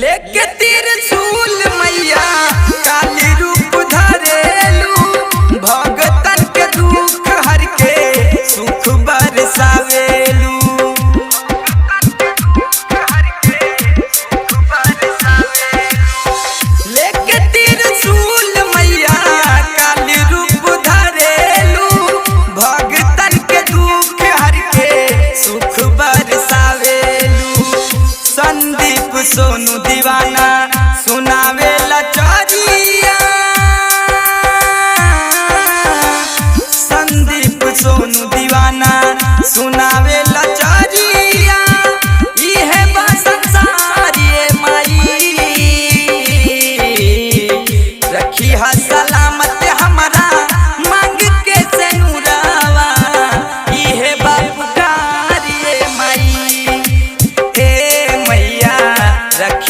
लेके त्रिशूल मैया काली रूप धरेलू, भगतन के दुख हर के सुख बरसावेलू। लेके त्रिशूल मैया काली रूप धरेलू, भगतन के दुख हर के सुख बरसावेलू। संदीप सोनू दीवाना सुनावे लचरिया, संदीप सोनू दीवाना सुनावे लचरिया। इहे बस संसारिये माई रखी हा सलामत हमारा मांग के सेनुरावा। इहे बापुकारिये माई हे मैया रखी